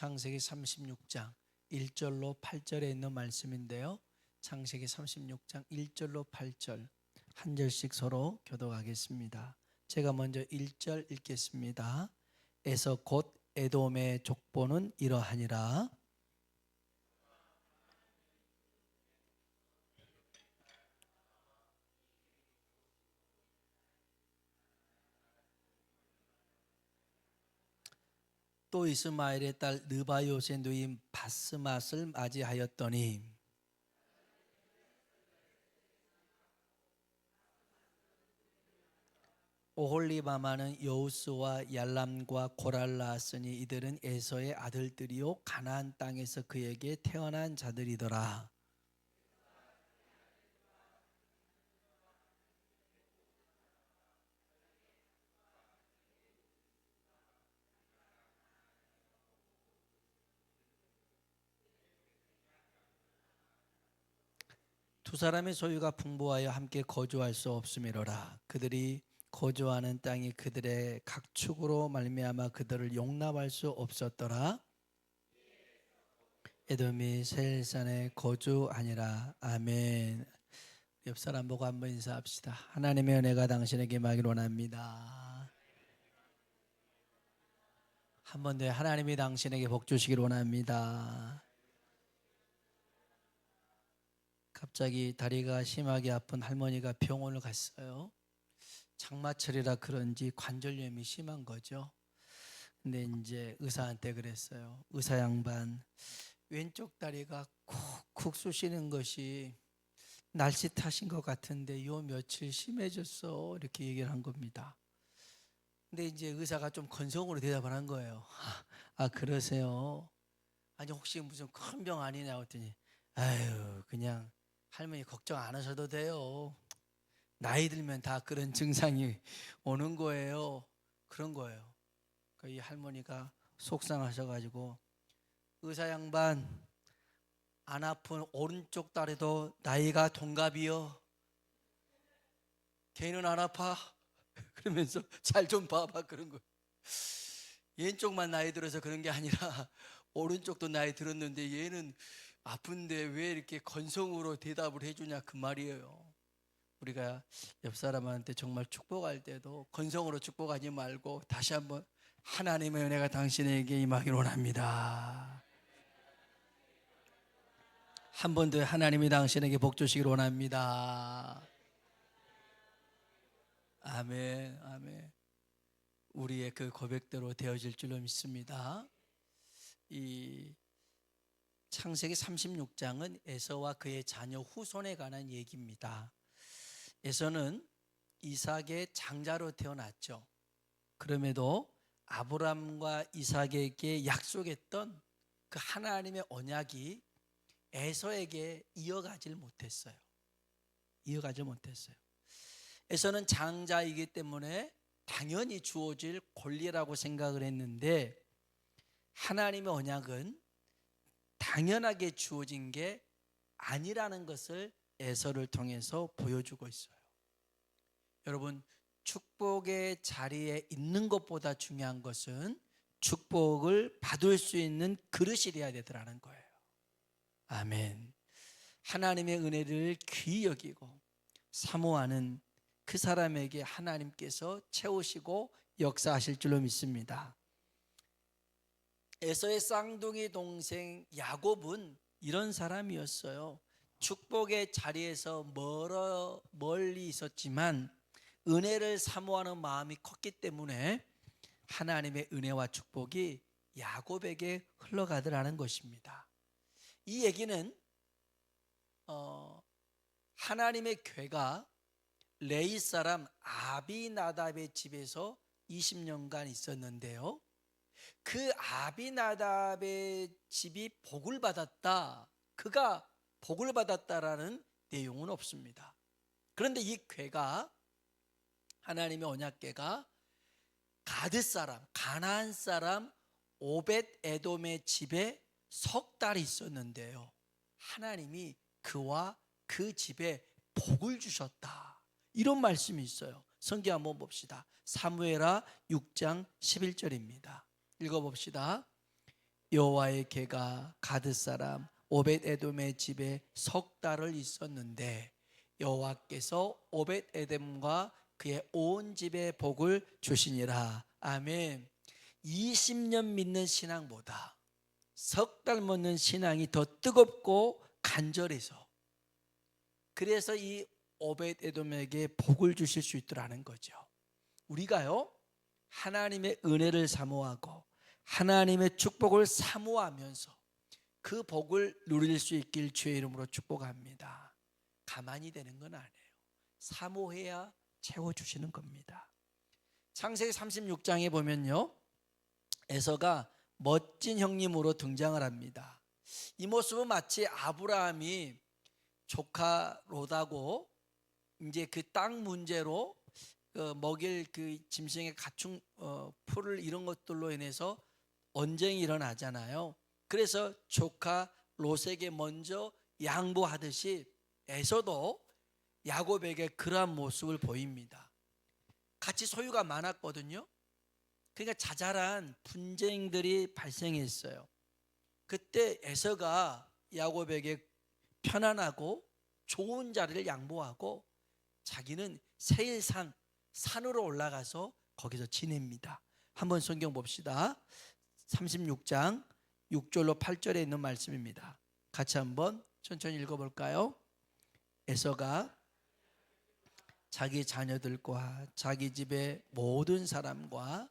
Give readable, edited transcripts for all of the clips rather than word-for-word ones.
창세기 36장 1절로 8절에 있는 말씀인데요. 창세기 36장 1절로 8절 한 절씩 서로 교독하겠습니다. 제가 먼저 1절 읽겠습니다. 에서 곧 에돔의 족보는 이러하니라. 또 이스마엘의 딸 느바요의 누인 바스맛을 맞이하였더니 오홀리바마는 여우스와 얄람과 고랄 낳았으니 이들은 에서의 아들들이요 가나안 땅에서 그에게 태어난 자들이더라. 두 사람의 소유가 풍부하여 함께 거주할 수 없음이로라. 그들이 거주하는 땅이 그들의 각축으로 말미암아 그들을 용납할 수 없었더라. 에돔이 세일산에 거주하니라. 아멘. 옆 사람 보고 한번 인사합시다. 하나님의 은혜가 당신에게 임하기를 원합니다. 한 번 더 하나님이 당신에게 복 주시기를 원합니다. 갑자기 다리가 심하게 아픈 할머니가 병원을 갔어요. 장마철이라 그런지 관절염이 심한 거죠. 근데 이제 의사한테 그랬어요. 의사 양반, 왼쪽 다리가 쿡쿡 쑤시는 것이 날씨 탓인 것 같은데 요 며칠 심해졌어. 이렇게 얘기를 한 겁니다. 근데 이제 의사가 좀 건성으로 대답을 한 거예요. 아 그러세요? 아니 혹시 무슨 큰 병 아니냐 했더니 아유 그냥 할머니 걱정 안 하셔도 돼요. 나이 들면 다 그런 증상이 오는 거예요. 그런 거예요. 이 할머니가 속상하셔가지고 의사 양반 안 아픈 오른쪽 다리도 나이가 동갑이요. 걔는 안 아파? 그러면서 잘 좀 봐봐 그런 거예요. 왼쪽만 나이 들어서 그런 게 아니라 오른쪽도 나이 들었는데 얘는 아픈데 왜 이렇게 건성으로 대답을 해주냐 그 말이에요. 우리가 옆 사람한테 정말 축복할 때도 건성으로 축복하지 말고 다시 한번 하나님의 은혜가 당신에게 임하기를 원합니다. 한 번 더 하나님이 당신에게 복 주시기를 원합니다. 아멘, 아멘. 우리의 그 고백대로 되어질 줄로 믿습니다. 이 창세기 36장은 에서와 그의 자녀 후손에 관한 얘기입니다. 에서는 이삭의 장자로 태어났죠. 그럼에도 아브람과 이삭에게 약속했던 그 하나님의 언약이 에서에게 이어가질 못했어요. 에서는 장자이기 때문에 당연히 주어질 권리라고 생각을 했는데 하나님의 언약은 당연하게 주어진 게 아니라는 것을 에서를 통해서 보여주고 있어요. 여러분, 축복의 자리에 있는 것보다 중요한 것은 축복을 받을 수 있는 그릇이 되어야 되더라는 거예요. 아멘. 하나님의 은혜를 귀히 여기고 사모하는 그 사람에게 하나님께서 채우시고 역사하실 줄로 믿습니다. 에서의 쌍둥이 동생 야곱은 이런 사람이었어요. 축복의 자리에서 멀리 있었지만 은혜를 사모하는 마음이 컸기 때문에 하나님의 은혜와 축복이 야곱에게 흘러가더라는 것입니다. 이 얘기는 하나님의 궤가 레위 사람 아비나답의 집에서 20년간 있었는데요. 그 아비나답의 집이 복을 받았다, 그가 복을 받았다라는 내용은 없습니다. 그런데 이 궤가, 하나님의 언약궤가 가드 사람, 가나안 사람 오벳 에돔의 집에 석 달이 있었는데요. 하나님이 그와 그 집에 복을 주셨다, 이런 말씀이 있어요. 성경 한번 봅시다. 사무엘하 6장 11절입니다. 읽어봅시다. 여호와의 개가 가드 사람 오벳에돔의 집에 석 달을 있었는데 여호와께서 오벳에돔과 그의 온 집에 복을 주시니라. 아멘. 20년 믿는 신앙보다 석 달 먹는 신앙이 더 뜨겁고 간절해서, 그래서 이 오벳에돔에게 복을 주실 수 있더라는 거죠. 우리가요, 하나님의 은혜를 사모하고 하나님의 축복을 사모하면서 그 복을 누릴 수 있길 주의 이름으로 축복합니다. 가만히 되는 건 아니에요. 사모해야 채워주시는 겁니다. 창세기 36장에 보면요, 에서가 멋진 형님으로 등장을 합니다. 이 모습은 마치 아브라함이 조카 롯하고 이제 그 땅 문제로 먹일 그 짐승의 가축 풀을 이런 것들로 인해서 언쟁이 일어나잖아요. 그래서 조카 롯에게 먼저 양보하듯이 에서도 야곱에게 그러한 모습을 보입니다. 같이 소유가 많았거든요. 그러니까 자잘한 분쟁들이 발생했어요. 그때 에서가 야곱에게 편안하고 좋은 자리를 양보하고 자기는 세일산 산으로 올라가서 거기서 지냅니다. 한번 성경 봅시다. 36장 6절로 8절에 있는 말씀입니다. 같이 한번 천천히 읽어볼까요? 에서가 자기 자녀들과 자기 집의 모든 사람과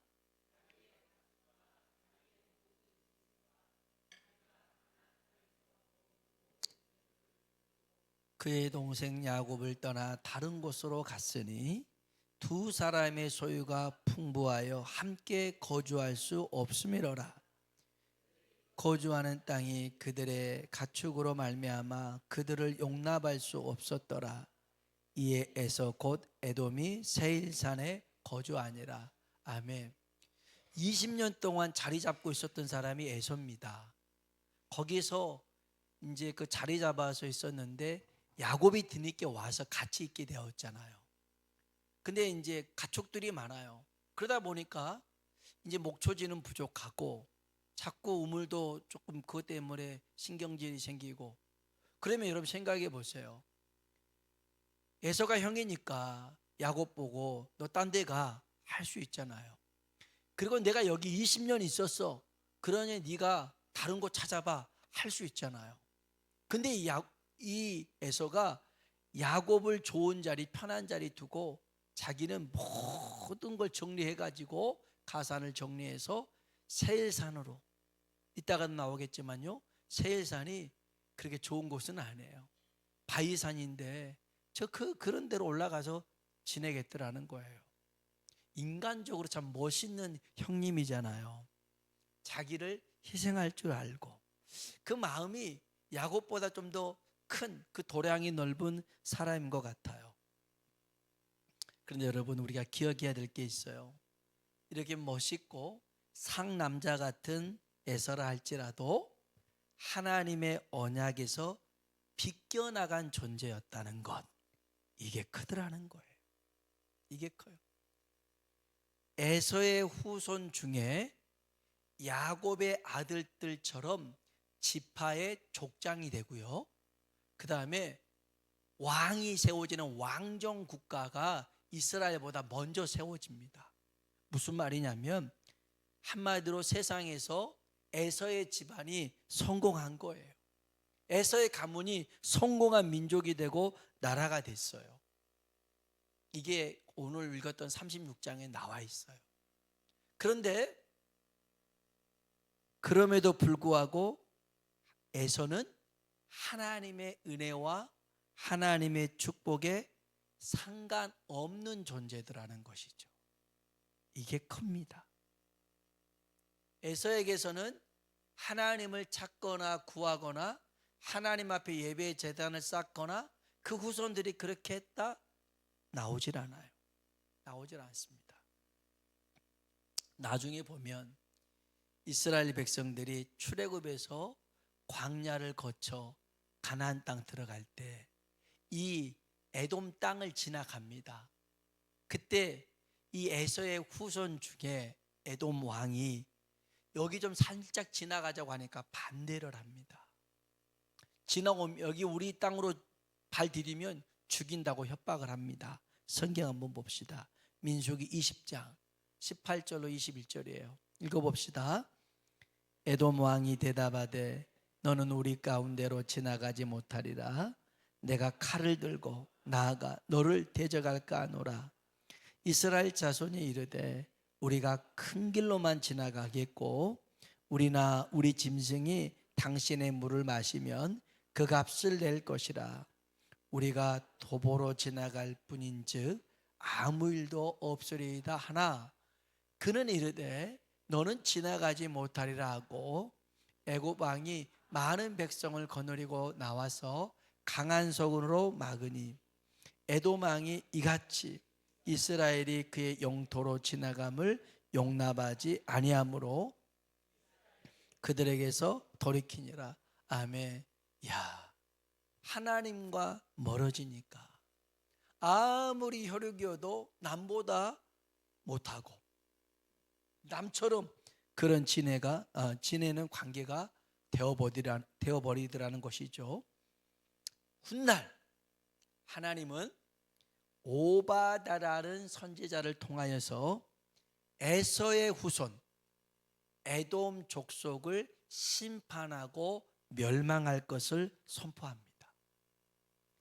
그의 동생 야곱을 떠나 다른 곳으로 갔으니 두 사람의 소유가 풍부하여 함께 거주할 수 없음이로라. 거주하는 땅이 그들의 가축으로 말미암아 그들을 용납할 수 없었더라. 이에 에서 곧 에돔이 세일산에 거주하니라. 아멘. 20년 동안 자리 잡고 있었던 사람이 에서입니다. 거기서 이제 그 자리 잡아서 있었는데 야곱이 뒤늦게 와서 같이 있게 되었잖아요. 근데 이제 가축들이 많아요. 그러다 보니까 이제 목초지는 부족하고 자꾸 우물도 조금 그것 때문에 신경질이 생기고, 그러면 여러분 생각해 보세요. 에서가 형이니까 야곱 보고 너 딴 데 가 할 수 있잖아요. 그리고 내가 여기 20년 있었어, 그러니 네가 다른 곳 찾아봐 할 수 있잖아요. 근데 이 에서가 야곱을 좋은 자리, 편한 자리 두고 자기는 모든 걸 정리해 가지고 가산을 정리해서 세일산으로, 이따가도 나오겠지만요, 세일산이 그렇게 좋은 곳은 아니에요. 바위산인데 그런 데로 올라가서 지내겠더라는 거예요. 인간적으로 참 멋있는 형님이잖아요. 자기를 희생할 줄 알고 그 마음이 야곱보다 좀 더 큰 그 도량이 넓은 사람인 것 같아요. 그런데 여러분, 우리가 기억해야 될 게 있어요. 이렇게 멋있고 상남자 같은 에서라 할지라도 하나님의 언약에서 비껴나간 존재였다는 것, 이게 크더라는 거예요. 이게 커요. 에서의 후손 중에 야곱의 아들들처럼 지파의 족장이 되고요, 그 다음에 왕이 세워지는 왕정 국가가 이스라엘보다 먼저 세워집니다. 무슨 말이냐면 한마디로 세상에서 에서의 집안이 성공한 거예요. 에서의 가문이 성공한 민족이 되고 나라가 됐어요. 이게 오늘 읽었던 36장에 나와 있어요. 그런데 그럼에도 불구하고 에서는 하나님의 은혜와 하나님의 축복에 상관없는 존재들하는 것이죠. 이게 큽니다. 에서에게서는 하나님을 찾거나 구하거나 하나님 앞에 예배 제단을 쌓거나 그 후손들이 그렇게 했다? 나오질 않아요. 나오질 않습니다. 나중에 보면 이스라엘 백성들이 출애굽에서 광야를 거쳐 가나안 땅 들어갈 때 이 에돔 땅을 지나갑니다. 그때 이 에서의 후손 중에 에돔 왕이 여기 좀 살짝 지나가자고 하니까 반대를 합니다. 지나오면 여기 우리 땅으로 발 디디면 죽인다고 협박을 합니다. 성경 한번 봅시다. 민수기 20장 18절로 21절이에요. 읽어봅시다. 에돔 왕이 대답하되 너는 우리 가운데로 지나가지 못하리라. 내가 칼을 들고 나아가 너를 대적할까 하노라. 이스라엘 자손이 이르되 우리가 큰 길로만 지나가겠고 우리나 우리 짐승이 당신의 물을 마시면 그 값을 낼 것이라. 우리가 도보로 지나갈 뿐인즉 아무 일도 없으리이다 하나 그는 이르되 너는 지나가지 못하리라 하고 애굽 왕이 많은 백성을 거느리고 나와서 강한 서군으로 막으니 에돔 왕이 이같이 이스라엘이 그의 영토로 지나감을 용납하지 아니하므로 그들에게서 돌이키니라. 아멘. 야, 하나님과 멀어지니까 아무리 혈육이어도 남보다 못하고 남처럼 그런 지내는 관계가 되어버리더라는 것이죠. 훗날 하나님은 오바다라는 선지자를 통하여서 에서의 후손 에돔 족속을 심판하고 멸망할 것을 선포합니다.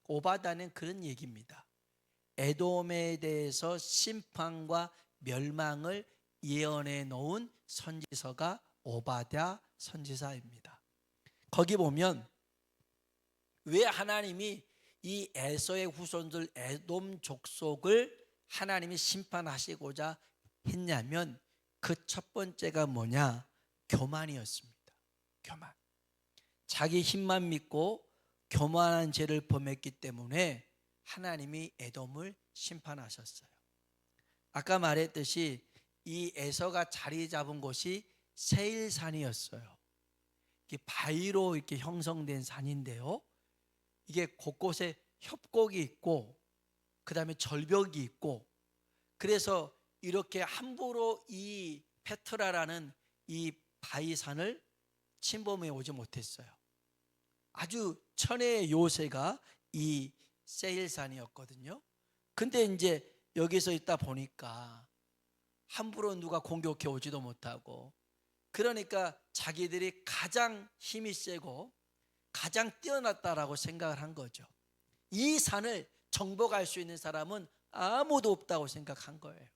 오바다는 그런 얘기입니다. 에돔에 대해서 심판과 멸망을 예언해 놓은 선지서가 오바댜 선지사입니다. 거기 보면 왜 하나님이 이 에서의 후손들 에돔 족속을 하나님이 심판하시고자 했냐면 그 첫 번째가 뭐냐? 교만이었습니다. 교만. 자기 힘만 믿고 교만한 죄를 범했기 때문에 하나님이 에돔을 심판하셨어요. 아까 말했듯이 이 에서가 자리 잡은 곳이 세일산이었어요. 이게 바위로 이렇게 형성된 산인데요. 이게 곳곳에 협곡이 있고 그 다음에 절벽이 있고 그래서 이렇게 함부로 이 페트라라는 이 바위산을 침범해 오지 못했어요. 아주 천혜의 요새가 이 세일산이었거든요. 근데 이제 여기서 있다 보니까 함부로 누가 공격해 오지도 못하고 그러니까 자기들이 가장 힘이 세고 가장 뛰어났다라고 생각을 한 거죠. 이 산을 정복할 수 있는 사람은 아무도 없다고 생각한 거예요.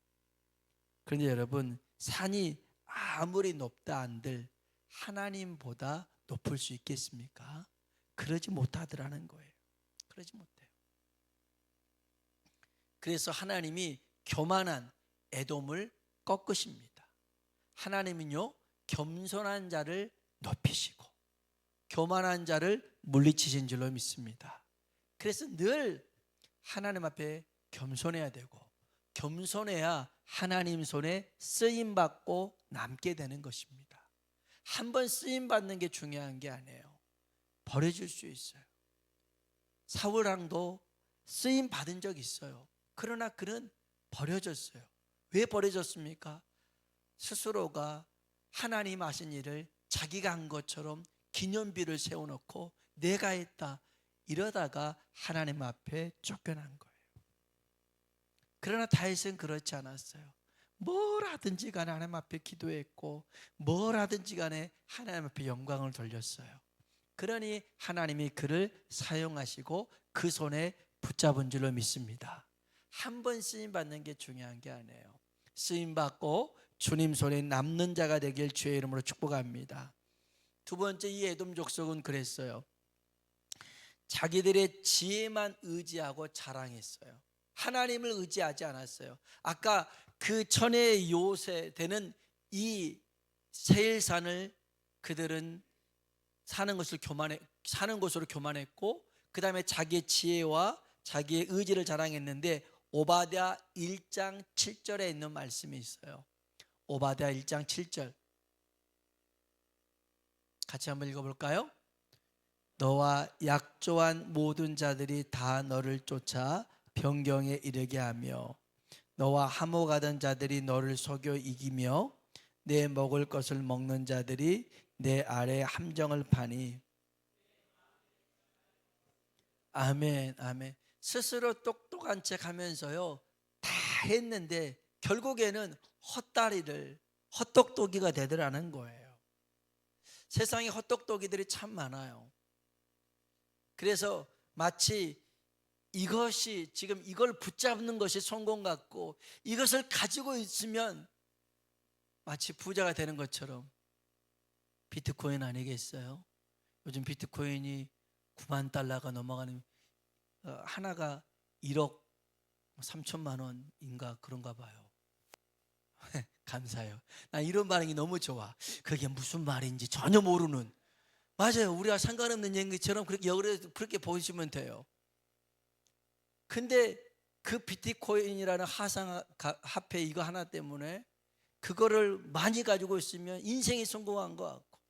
그런데 여러분, 산이 아무리 높다 한들 하나님보다 높을 수 있겠습니까? 그러지 못하더라는 거예요. 그러지 못해요. 그래서 하나님이 교만한 에돔을 꺾으십니다. 하나님은요, 겸손한 자를 높이시고 교만한 자를 물리치신 줄로 믿습니다. 그래서 늘 하나님 앞에 겸손해야 되고 겸손해야 하나님 손에 쓰임받고 남게 되는 것입니다. 한번 쓰임받는 게 중요한 게 아니에요. 버려질 수 있어요. 사울왕도 쓰임받은 적이 있어요. 그러나 그는 버려졌어요. 왜 버려졌습니까? 스스로가 하나님 하신 일을 자기가 한 것처럼 기념비를 세워놓고 내가 했다 이러다가 하나님 앞에 쫓겨난 거예요. 그러나 다윗은 그렇지 않았어요. 뭘 하든지 간에 하나님 앞에 기도했고 뭘 하든지 간에 하나님 앞에 영광을 돌렸어요. 그러니 하나님이 그를 사용하시고 그 손에 붙잡은 줄로 믿습니다. 한 번 쓰임받는 게 중요한 게 아니에요. 쓰임받고 주님 손에 남는 자가 되길 주의 이름으로 축복합니다. 두 번째, 이 에돔 족속은 그랬어요. 자기들의 지혜만 의지하고 자랑했어요. 하나님을 의지하지 않았어요. 아까 그 천혜의 요새 되는 이 세일산을 그들은 사는 곳으로 교만했고 그 다음에 자기의 지혜와 자기의 의지를 자랑했는데 오바댜 1장 7절에 있는 말씀이 있어요. 오바댜 1장 7절 같이 한번 읽어볼까요? 너와 약조한 모든 자들이 다 너를 쫓아 변경에 이르게 하며 너와 함옥하던 자들이 너를 속여 이기며 내 먹을 것을 먹는 자들이 내 아래 함정을 파니. 아멘, 아멘. 스스로 똑똑한 척 하면서요, 다 했는데 결국에는 헛다리를, 헛똑똑이가 되더라는 거예요. 세상에 헛똑똑이들이 참 많아요. 그래서 마치 이것이 지금 이걸 붙잡는 것이 성공 같고, 이것을 가지고 있으면 마치 부자가 되는 것처럼. 비트코인 아니겠어요? 요즘 비트코인이 9만 달러가 넘어가는, 하나가 1억 3천만 원인가 그런가 봐요. 감사해요. 나 이런 반응이 너무 좋아. 그게 무슨 말인지 전혀 모르는. 맞아요. 우리가 상관없는 얘기처럼 그렇게 그렇게 보시면 돼요. 근데 그 비트코인이라는 화폐 이거 하나 때문에 그거를 많이 가지고 있으면 인생이 성공한 것 같고,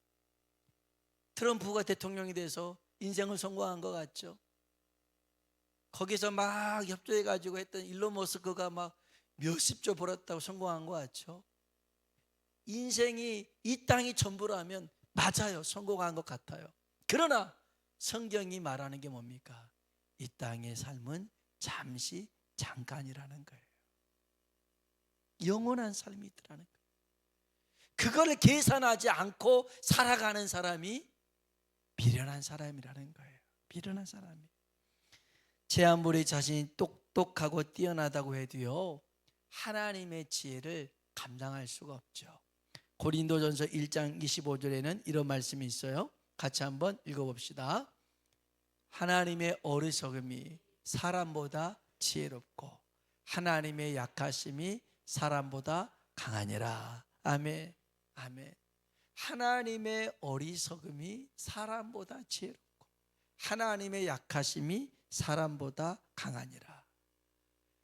트럼프가 대통령이 돼서 인생을 성공한 것 같죠. 거기서 막 협조해 가지고 했던 일론 머스크가 막 몇십조 벌었다고 성공한 것 같죠. 인생이 이 땅이 전부라면 맞아요, 성공한 것 같아요. 그러나 성경이 말하는 게 뭡니까? 이 땅의 삶은 잠시 잠깐이라는 거예요. 영원한 삶이 있더라는 거예요. 그거를 계산하지 않고 살아가는 사람이 미련한 사람이라는 거예요. 미련한 사람이. 제 아무리 자신이 똑똑하고 뛰어나다고 해도요, 하나님의 지혜를 감당할 수가 없죠. 고린도전서 1장 25절에는 이런 말씀이 있어요. 같이 한번 읽어봅시다. 하나님의 어리석음이 사람보다 지혜롭고 하나님의 약하심이 사람보다 강하니라. 아멘, 아멘. 하나님의 어리석음이 사람보다 지혜롭고 하나님의 약하심이 사람보다 강하니라.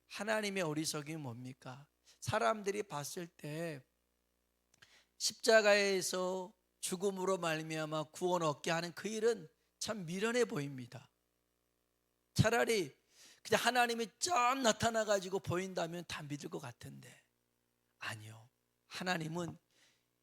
하나님의 어리석음이 뭡니까? 사람들이 봤을 때 십자가에서 죽음으로 말미암아 구원 얻게 하는 그 일은 참 미련해 보입니다. 차라리 그냥 하나님이 좀 나타나 가지고 보인다면 다 믿을 것 같은데, 아니요. 하나님은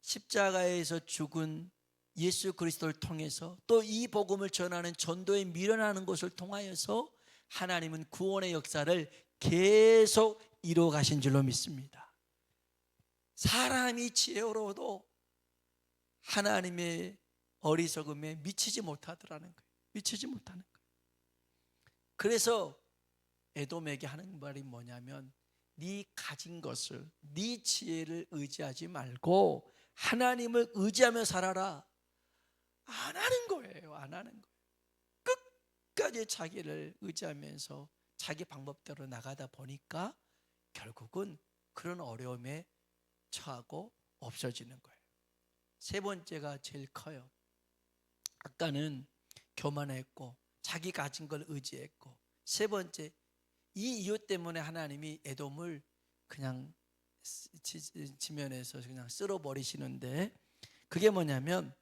십자가에서 죽은 예수 그리스도를 통해서 또 이 복음을 전하는 전도에 미련하는 것을 통하여서 하나님은 구원의 역사를 계속 이루어 가신 줄로 믿습니다. 사람이 지혜로워도 하나님의 어리석음에 미치지 못하더라는 거예요. 미치지 못하는 거예요. 그래서 에돔에게 하는 말이 뭐냐면, 네 가진 것을, 네 지혜를 의지하지 말고 하나님을 의지하며 살아라. 안 하는 거예요. 안 하는 거예요. 끝까지 자기를 의지하면서 자기 방법대로 나가다 보니까 결국은 그런 어려움에 처하고 없어지는 거예요. 세 번째가 제일 커요. 아까는 교만했고 자기 가진 걸 의지했고, 세 번째, 이 이유 때문에 하나님이 에돔을 그냥 지면에서 그냥 쓸어버리시는데, 그게 뭐냐면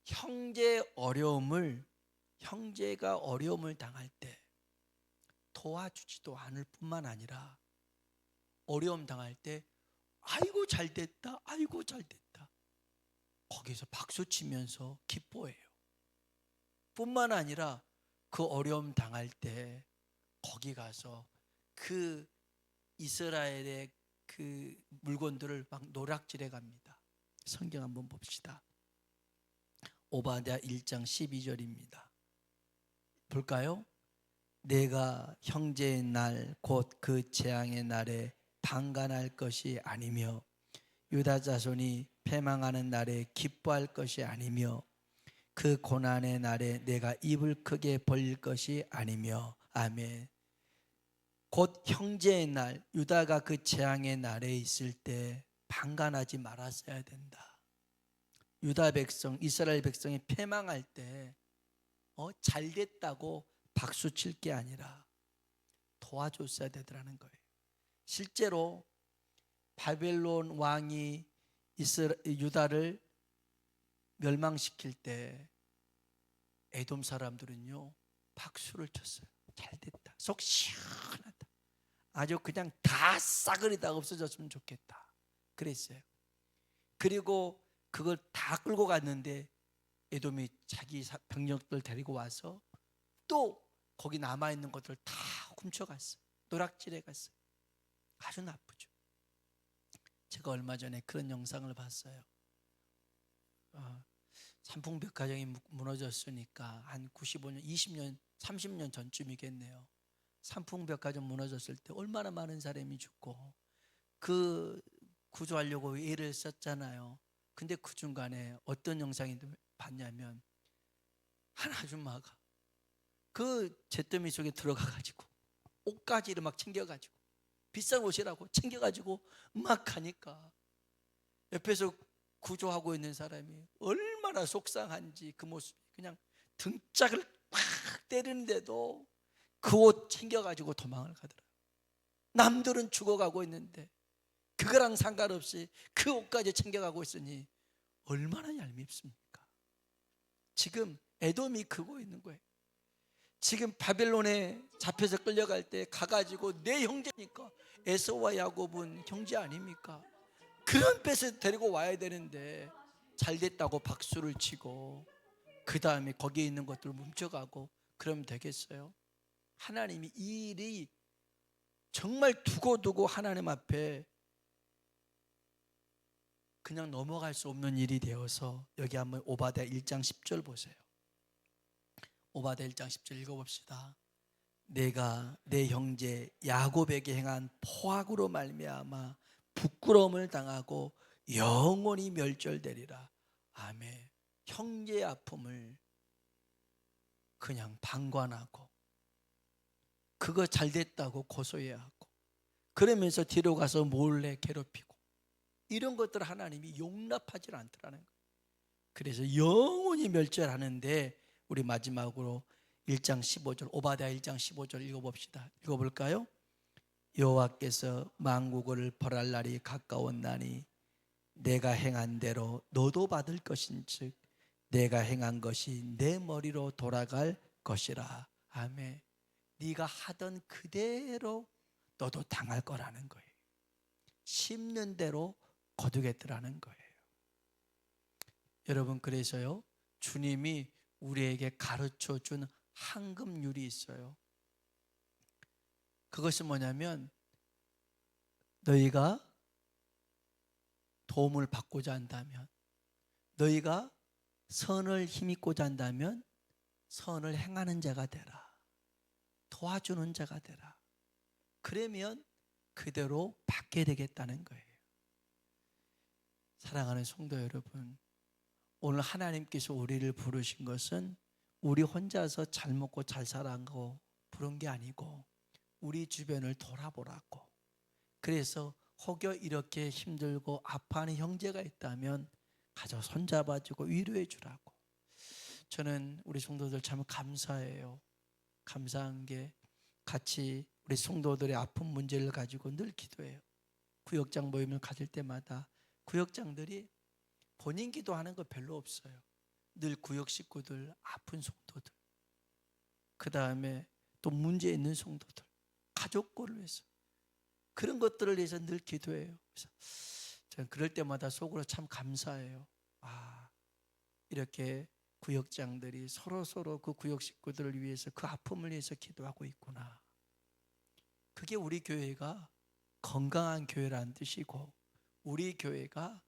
형제가 어려움을 당할 때 도와주지도 않을 뿐만 아니라 어려움 당할 때 아이고 잘됐다, 아이고 잘됐다, 거기서 박수 치면서 기뻐해요. 뿐만 아니라 그 어려움 당할 때 거기 가서 그 이스라엘의 그 물건들을 막 노략질해 갑니다. 성경 한번 봅시다. 오바댜 1장 12절입니다. 볼까요? 내가 형제의 날 곧 그 재앙의 날에 방관할 것이 아니며 유다 자손이 패망하는 날에 기뻐할 것이 아니며 그 고난의 날에 내가 입을 크게 벌릴 것이 아니며. 아멘. 곧 형제의 날, 유다가 그 재앙의 날에 있을 때 방관하지 말았어야 된다. 유다 백성, 이스라엘 백성이 패망할 때 잘됐다고 박수 칠 게 아니라 도와줬어야 되더라는 거예요. 실제로 바벨론 왕이 유다를 멸망시킬 때 에돔 사람들은요 박수를 쳤어요. 잘됐다, 속 시원하다, 아주 그냥 다 싸그리 다 없어졌으면 좋겠다 그랬어요. 그리고 그걸 다 끌고 갔는데 에돔이 자기 병력들 데리고 와서 또 거기 남아있는 것들 다 훔쳐갔어요. 노략질해 갔어요. 아주 나쁘죠. 제가 얼마 전에 그런 영상을 봤어요. 삼풍백화점이 무너졌으니까 한 95년, 20년, 30년 전쯤이겠네요. 삼풍백화점 무너졌을 때 얼마나 많은 사람이 죽고 그 구조하려고 애를 썼잖아요. 근데 그 중간에 어떤 영상이 봤냐면 한 아줌마가 그 잿더미 속에 들어가가지고 옷가지를 막 챙겨가지고 비싼 옷이라고 챙겨가지고 막 가니까 옆에서 구조하고 있는 사람이 얼마나 속상한지 그 모습이 그냥 등짝을 팍 때리는데도 그 옷 챙겨가지고 도망을 가더라고요. 남들은 죽어가고 있는데 그거랑 상관없이 그 옷까지 챙겨가고 있으니 얼마나 얄밉습니까? 지금 에돔이 그거 있는 거예요. 지금 바벨론에 잡혀서 끌려갈 때 가가지고 내 형제니까 에서와 야곱은 형제 아닙니까? 그런 뺏어 데리고 와야 되는데 잘 됐다고 박수를 치고 그 다음에 거기에 있는 것들을 훔쳐가고 그러면 되겠어요? 하나님이 이 일이 정말 두고두고 하나님 앞에 그냥 넘어갈 수 없는 일이 되어서 여기 한번 오바댜 1장 10절 보세요. 오바댜 1장 10절 읽어봅시다. 내가 내 형제 야곱에게 행한 포악으로 말미암아 부끄러움을 당하고 영원히 멸절되리라. 아멘. 형제의 아픔을 그냥 방관하고 그거 잘 됐다고 고소해야 하고 그러면서 뒤로 가서 몰래 괴롭히고 이런 것들 하나님이 용납하지 않더라는 거예요. 그래서 영원히 멸절하는데 우리 마지막으로 1장 15절 오바댜 1장 15절 읽어봅시다. 읽어볼까요? 여호와께서 만국을 벌할 날이 가까웠나니 내가 행한 대로 너도 받을 것인즉 내가 행한 것이 내 머리로 돌아갈 것이라. 아멘. 네가 하던 그대로 너도 당할 거라는 거예요. 심는 대로 거두겠더라는 거예요. 여러분, 그래서요 주님이 우리에게 가르쳐 준 황금률이 있어요. 그것이 뭐냐면 너희가 도움을 받고자 한다면, 너희가 선을 힘입고자 한다면 선을 행하는 자가 되라. 도와주는 자가 되라. 그러면 그대로 받게 되겠다는 거예요. 사랑하는 성도 여러분, 오늘 하나님께서 우리를 부르신 것은 우리 혼자서 잘 먹고 잘 살라고 부른 게 아니고 우리 주변을 돌아보라고. 그래서 혹여 이렇게 힘들고 아파하는 형제가 있다면 가서 손잡아주고 위로해 주라고. 저는 우리 성도들 참 감사해요. 감사한 게 같이 우리 성도들의 아픈 문제를 가지고 늘 기도해요. 구역장 모임을 가질 때마다 구역장들이 본인 기도하는 거 별로 없어요. 늘 구역 식구들, 아픈 성도들, 그 다음에 또 문제 있는 성도들, 가족들을 위해서 그런 것들을 위해서 늘 기도해요. 그래서 저는 그럴 때마다 속으로 참 감사해요. 이렇게 구역장들이 서로 그 구역 식구들을 위해서 그 아픔을 위해서 기도하고 있구나. 그게 우리 교회가 건강한 교회라는 뜻이고 우리 교회가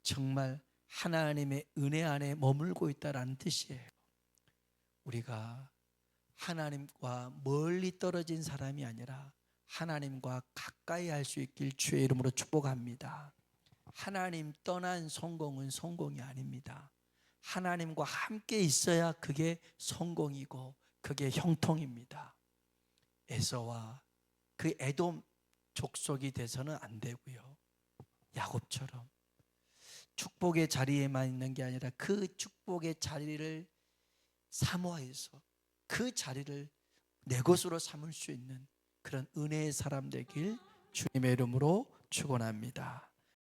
정말 하나님의 은혜 안에 머물고 있다는 뜻이에요. 우리가 하나님과 멀리 떨어진 사람이 아니라 하나님과 가까이 할 수 있길 주의 이름으로 축복합니다. 하나님 떠난 성공은 성공이 아닙니다. 하나님과 함께 있어야 그게 성공이고 그게 형통입니다. 에서와 그 에돔 족속이 돼서는 안 되고요. 야곱처럼 축복의 자리에만 있는 게 아니라 그 축복의 자리를 사모해서 그 자리를 내 것으로 삼을 수 있는 그런 은혜의 사람 되길 주님의 이름으로 축원합니다.